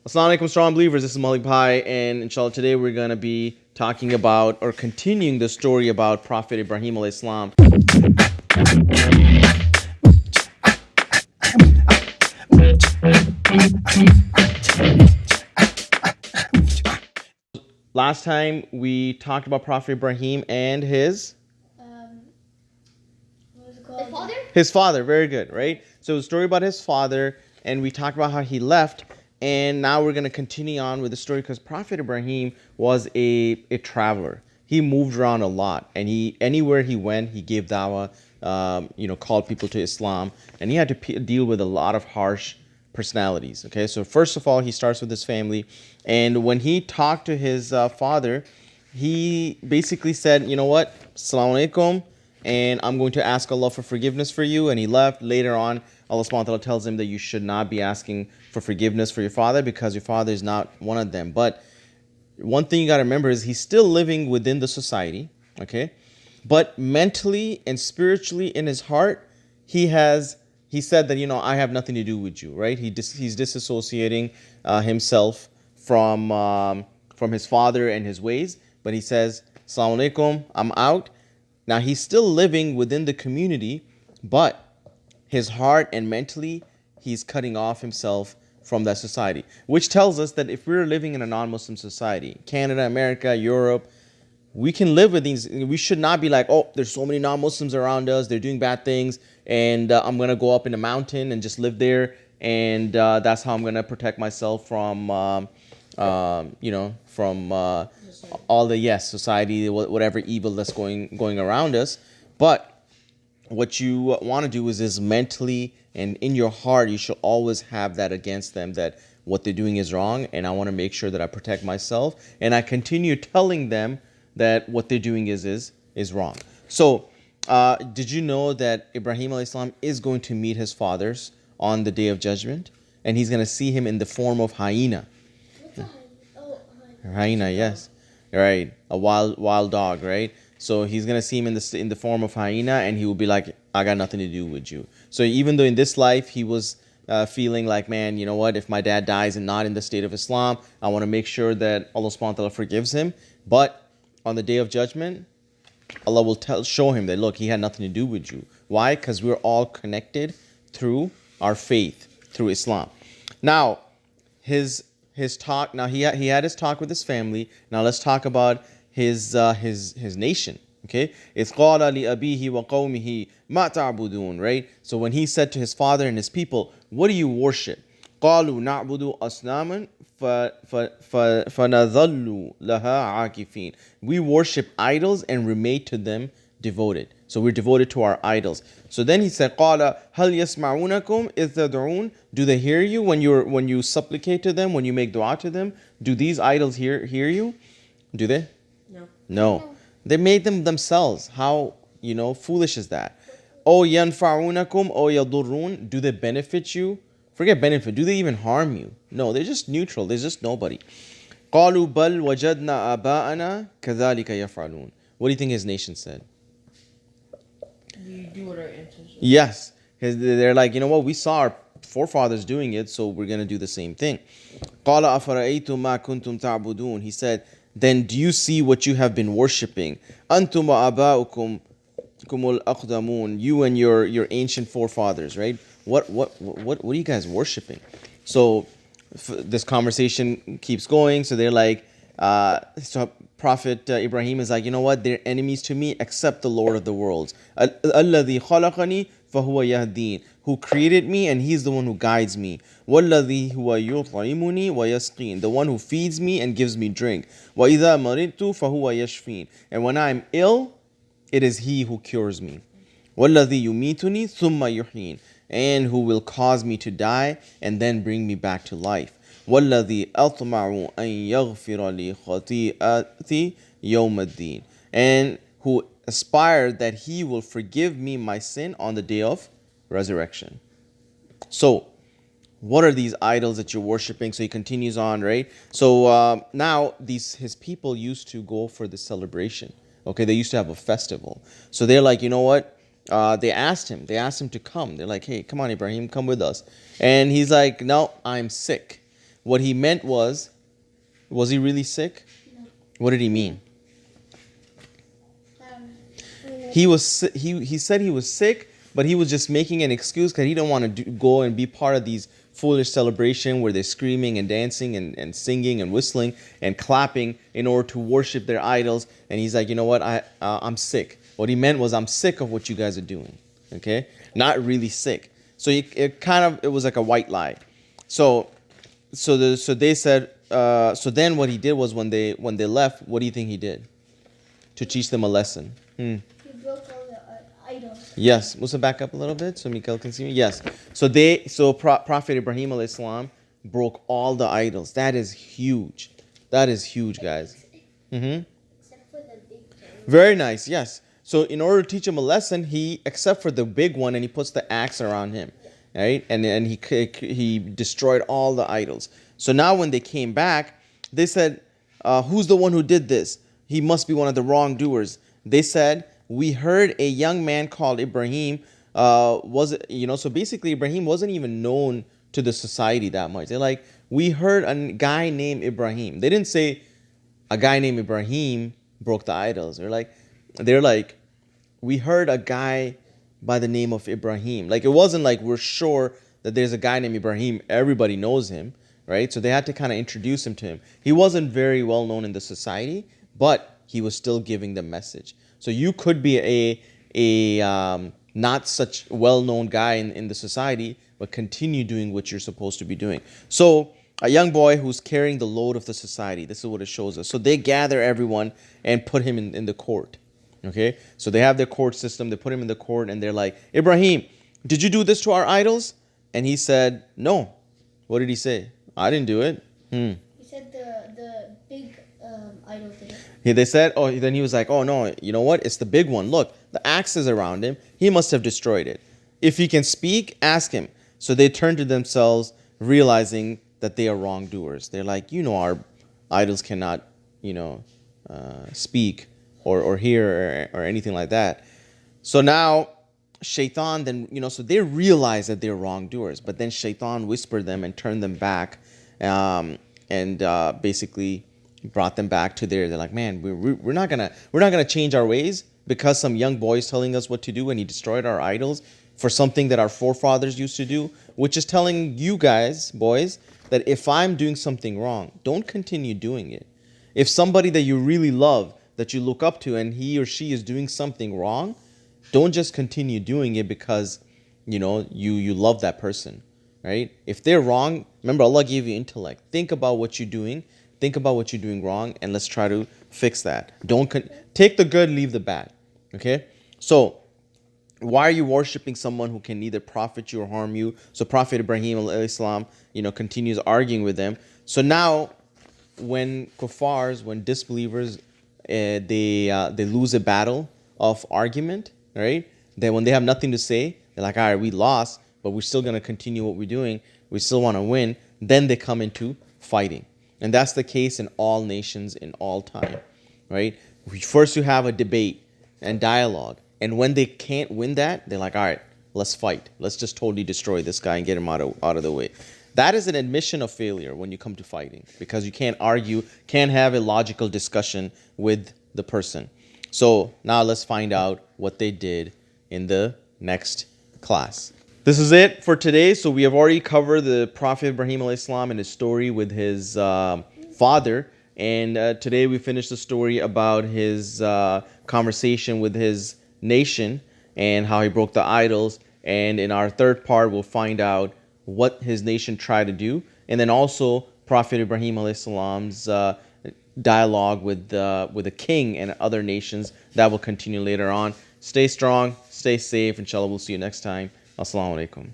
Assalamu alaikum, strong believers. This is Malik Bhai, and inshallah today we're going to be talking about or continuing the story about Prophet Ibrahim alayhi salam. Last time we talked about Prophet Ibrahim and what was it called? Father? his father. Very good, right? So the story about his father, and we talked about how he left, and now we're going to continue on with the story because Prophet Ibrahim was a traveler. He moved around a lot, and anywhere he went, he gave dawah, called people to Islam, and he had to deal with a lot of harsh personalities. Okay, so first of all, he starts with his family, and when he talked to his father, he basically said, "You know what, Assalamu alaikum, and I'm going to ask Allah for forgiveness for you." And he left. Later on, Allah subhanahu wa ta'ala tells him that you should not be asking for forgiveness for your father because your father is not one of them. But one thing you got to remember is he's still living within the society, okay? But mentally and spiritually in his heart, he said that, I have nothing to do with you, right? He's disassociating himself from his father and his ways, but he says, "Assalamu alaikum, I'm out." Now he's still living within the community, but his heart and mentally, he's cutting off himself from that society, which tells us that if we're living in a non-Muslim society, Canada, America, Europe, we can live with these. We should not be like, "Oh, there's so many non-Muslims around us, they're doing bad things, and I'm going to go up in a mountain and just live there, and that's how I'm going to protect myself from, all the, society, whatever evil that's going around us." But what you want to do is mentally and in your heart, you should always have that against them, that what they're doing is wrong, and I want to make sure that I protect myself, and I continue telling them that what they're doing is wrong. So, did you know that Ibrahim alayhi salam is going to meet his fathers on the Day of Judgment, and he's going to see him in the form of hyena? What's a hyena? Oh, hyena. Hyena, yes, right, a wild dog, right? So he's gonna see him in the form of hyena, and he will be like, "I got nothing to do with you." So even though in this life he was feeling like, "Man, you know what? If my dad dies and not in the state of Islam, I want to make sure that Allah subhanahu wa ta'ala forgives him." But on the Day of Judgment, Allah will show him that, look, he had nothing to do with you. Why? Because we're all connected through our faith, through Islam. Now, his talk. Now he had his talk with his family. Now let's talk about his nation. Okay, it's qala li abihi wa qawmihi ma ta'budun, right? So when he said to his father and his people, "What do you worship?" qalu na'budu asnaman fanadhallu laha akifin. We worship idols and remain to them devoted. So we're devoted to our idols. So then he said, "Qala hal yasma'unakum idh tad'un." Do they hear you when you supplicate to them, when you make dua to them? Do these idols hear you? Do they? No. They made them themselves. How, foolish is that? O yanfa'unakum o yadurrun. Do they benefit you? Forget benefit. Do they even harm you? No, they're just neutral. They're just nobody. قالوا بل وجدنا آباءنا كذلك يفعلون. What do you think his nation said? We do what our ancestors. Yes. They're like, you know what? We saw our forefathers doing it, so we're going to do the same thing. قال أفرأيتم ما كنتم تعبدون. He said, then do you see what you have been worshipping? أنتم وآباؤكم الأقدمون. You and your ancient forefathers, right? What are you guys worshipping? So this conversation keeps going. So they're like, so Prophet Ibrahim is like, you know what? They're enemies to me except the Lord of the worlds. الذي خلقني فهو يهدين. Who created me, and he's the one who guides me. وَالَّذِي هُوَ يُطْعِمُنِي وَيَسْقِينِ. The one who feeds me and gives me drink. وَإِذَا مَرِضْتُ فَهُوَ يَشْفِينِ. And when I'm ill, it is he who cures me. وَالَّذِي يُمِيتُنِي ثُمَّ يُحْيِينِ. And who will cause me to die and then bring me back to life. وَالَّذِي أَطْمَعُ أَن يَغْفِرَ لِي خَطِيئَتِي يَوْمَ الدِّينِ. And who aspire that he will forgive me my sin on the day of resurrection. So, what are these idols that you're worshiping? So he continues on, right? So now his people used to go for the celebration. Okay, they used to have a festival. So they're like, you know what? They asked him to come. They're like, hey, come on, Ibrahim, come with us. And he's like, no, I'm sick. What he meant was he really sick? No. What did he mean? He said he was sick, but he was just making an excuse because he didn't want to go and be part of these foolish celebration where they're screaming and dancing and singing and whistling and clapping in order to worship their idols. And he's like, you know what? I'm sick. What he meant was, I'm sick of what you guys are doing. Okay, not really sick. So it was like a white lie. So they said. So then what he did was when they left, what do you think he did to teach them a lesson? He broke all the idols. Yes. Musa, back up a little bit so Mikael can see me. Yes. So Prophet Ibrahim alayhi salam broke all the idols. That is huge. That is huge, guys. Except for the big one. Very nice. Yes. So in order to teach him a lesson, except for the big one, and he puts the axe around him, right? And he destroyed all the idols. So now when they came back, they said, who's the one who did this? He must be one of the wrongdoers. They said, we heard a young man called Ibrahim. So basically Ibrahim wasn't even known to the society that much. They're like, we heard a guy named Ibrahim. They didn't say a guy named Ibrahim broke the idols. They're like, we heard a guy by the name of Ibrahim. Like, it wasn't like we're sure that there's a guy named Ibrahim. Everybody knows him, right? So they had to kind of introduce him to him. He wasn't very well known in the society, but he was still giving the message. So you could be a not such well-known guy in the society, but continue doing what you're supposed to be doing. So a young boy who's carrying the load of the society. This is what it shows us. So they gather everyone and put him in the court. Okay, so they have their court system. They put him in the court, and they're like, Ibrahim, did you do this to our idols? And he said, no. What did he say? I didn't do it. He said the big idol thing. They said, then he was like, oh no, you know what? It's the big one. Look, the axe is around him. He must have destroyed it. If he can speak, ask him. So they turned to themselves, realizing that they are wrongdoers. They're like, our idols cannot, speak or hear or anything like that. So now Shaitan so they realize that they're wrongdoers, but then Shaitan whispered them and turned them back, and basically brought them back to they're like, man, we're not gonna change our ways because some young boy is telling us what to do and he destroyed our idols for something that our forefathers used to do, which is telling you guys, boys, that if I'm doing something wrong, don't continue doing it. If somebody that you really love, that you look up to, and he or she is doing something wrong, don't just continue doing it because you love that person, right? If they're wrong, remember, Allah gave you intellect. Think about what you're doing. Think about what you're doing wrong, and let's try to fix that. Don't take the good, leave the bad. Okay? So why are you worshiping someone who can neither profit you or harm you? So Prophet Ibrahim alayhi salam, continues arguing with them. So now when kuffars, when disbelievers, they lose a battle of argument, right? Then when they have nothing to say, they're like, all right, we lost, but we're still going to continue what we're doing. We still want to win. Then they come into fighting. And that's the case in all nations in all time, right? First you have a debate and dialogue. And when they can't win that, they're like, all right, let's fight. Let's just totally destroy this guy and get him out of the way. That is an admission of failure when you come to fighting, because you can't argue, can't have a logical discussion with the person. So now let's find out what they did in the next class. This is it for today. So we have already covered the Prophet Ibrahim alayhi salam and his story with his father. And today we finished the story about his conversation with his nation and how he broke the idols. And in our third part, we'll find out what his nation tried to do. And then also Prophet Ibrahim alayhi salam's dialogue with the king and other nations. That will continue later on. Stay strong, stay safe. Inshallah, we'll see you next time. Assalamu alaikum.